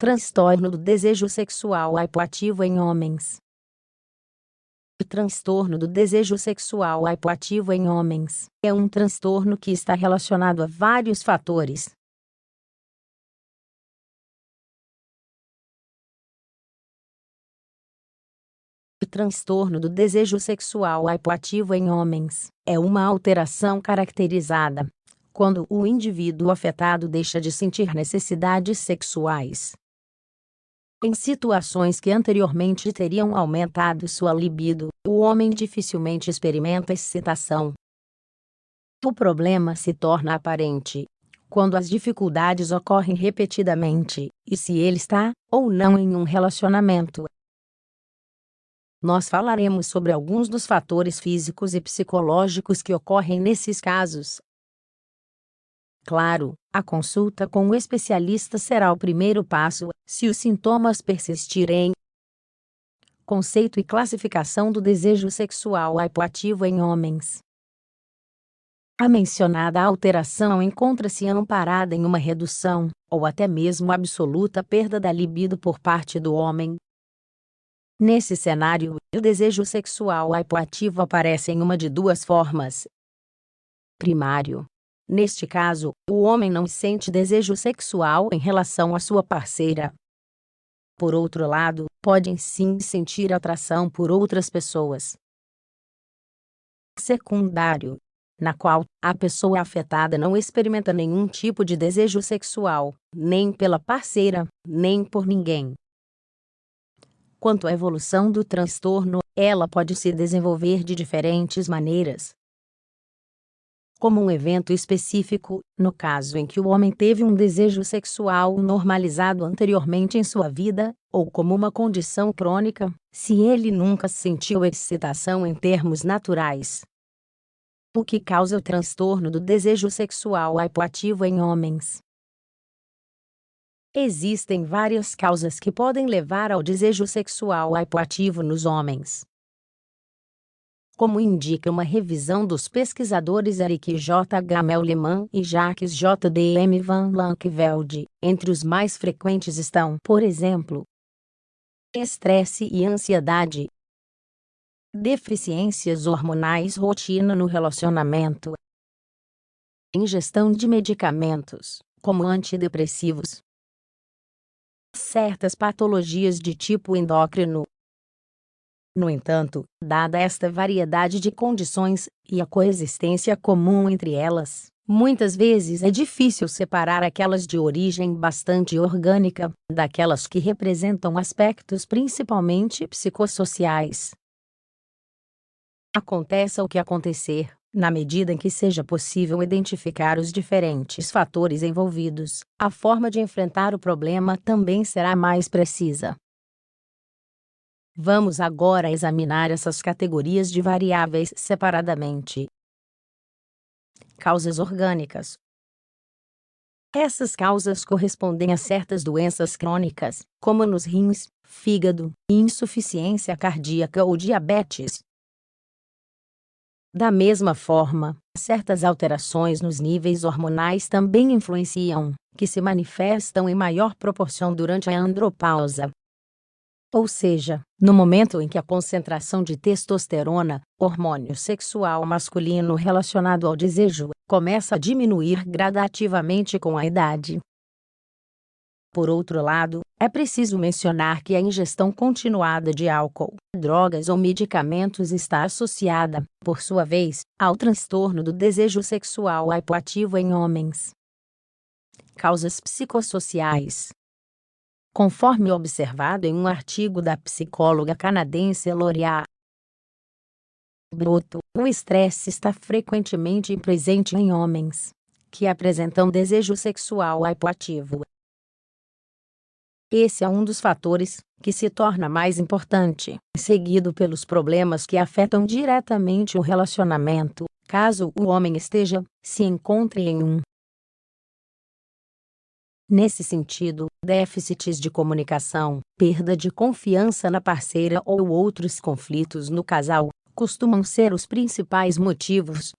Transtorno do desejo sexual hipoativo em homens. O transtorno do desejo sexual hipoativo em homens é um transtorno que está relacionado a vários fatores. O transtorno do desejo sexual hipoativo em homens é uma alteração caracterizada quando o indivíduo afetado deixa de sentir necessidades sexuais em situações que anteriormente teriam aumentado sua libido. O homem dificilmente experimenta excitação. O problema se torna aparente quando as dificuldades ocorrem repetidamente, e se ele está ou não em um relacionamento. Nós falaremos sobre alguns dos fatores físicos e psicológicos que ocorrem nesses casos. Claro, a consulta com o especialista será o primeiro passo, se os sintomas persistirem. Conceito e classificação do desejo sexual hipoativo em homens. A mencionada alteração encontra-se amparada em uma redução, ou até mesmo absoluta perda da libido por parte do homem. Nesse cenário, o desejo sexual hipoativo aparece em uma de duas formas. Primário. Neste caso, o homem não sente desejo sexual em relação à sua parceira. Por outro lado, pode sim sentir atração por outras pessoas. Secundário, na qual a pessoa afetada não experimenta nenhum tipo de desejo sexual, nem pela parceira, nem por ninguém. Quanto à evolução do transtorno, ela pode se desenvolver de diferentes maneiras. Como um evento específico, no caso em que o homem teve um desejo sexual normalizado anteriormente em sua vida, ou como uma condição crônica, se ele nunca sentiu excitação em termos naturais. O que causa o transtorno do desejo sexual hipoativo em homens? Existem várias causas que podem levar ao desejo sexual hipoativo nos homens. Como indica uma revisão dos pesquisadores Eric J. Gamel-Lehmann e Jacques J. D. M. van Lankeveld, entre os mais frequentes estão, por exemplo, estresse e ansiedade, deficiências hormonais, rotina no relacionamento, ingestão de medicamentos, como antidepressivos, certas patologias de tipo endócrino. No entanto, dada esta variedade de condições, e a coexistência comum entre elas, muitas vezes é difícil separar aquelas de origem bastante orgânica, daquelas que representam aspectos principalmente psicossociais. Aconteça o que acontecer, na medida em que seja possível identificar os diferentes fatores envolvidos, a forma de enfrentar o problema também será mais precisa. Vamos agora examinar essas categorias de variáveis separadamente. Causas orgânicas. Essas causas correspondem a certas doenças crônicas, como nos rins, fígado, insuficiência cardíaca ou diabetes. Da mesma forma, certas alterações nos níveis hormonais também influenciam, que se manifestam em maior proporção durante a andropausa. Ou seja, no momento em que a concentração de testosterona, hormônio sexual masculino relacionado ao desejo, começa a diminuir gradativamente com a idade. Por outro lado, é preciso mencionar que a ingestão continuada de álcool, drogas ou medicamentos está associada, por sua vez, ao transtorno do desejo sexual hipoativo em homens. Causas psicossociais. Conforme observado em um artigo da psicóloga canadense Loria Brotto, o estresse está frequentemente presente em homens que apresentam desejo sexual hipoativo. Esse é um dos fatores que se torna mais importante, seguido pelos problemas que afetam diretamente o relacionamento, caso o homem se encontre em um. Nesse sentido, déficits de comunicação, perda de confiança na parceira ou outros conflitos no casal, costumam ser os principais motivos.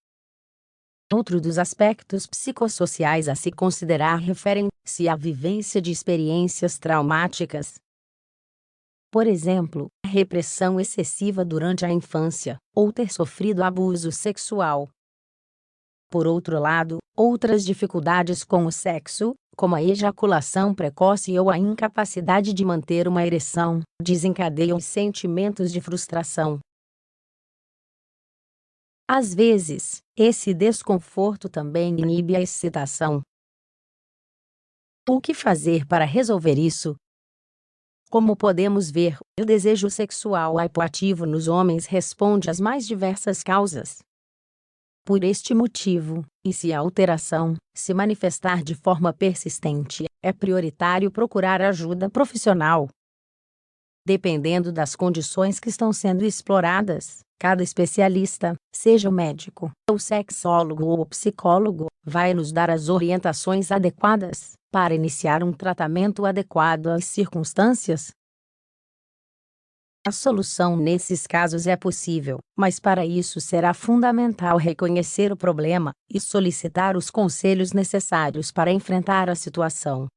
Outro dos aspectos psicossociais a se considerar referem-se à vivência de experiências traumáticas. Por exemplo, repressão excessiva durante a infância, ou ter sofrido abuso sexual. Por outro lado, outras dificuldades com o sexo, como a ejaculação precoce ou a incapacidade de manter uma ereção, desencadeiam sentimentos de frustração. Às vezes, esse desconforto também inibe a excitação. O que fazer para resolver isso? Como podemos ver, o desejo sexual hipoativo nos homens responde às mais diversas causas. Por este motivo, e se a alteração se manifestar de forma persistente, é prioritário procurar ajuda profissional. Dependendo das condições que estão sendo exploradas, cada especialista, seja o médico, o sexólogo ou o psicólogo, vai nos dar as orientações adequadas para iniciar um tratamento adequado às circunstâncias. A solução nesses casos é possível, mas para isso será fundamental reconhecer o problema e solicitar os conselhos necessários para enfrentar a situação.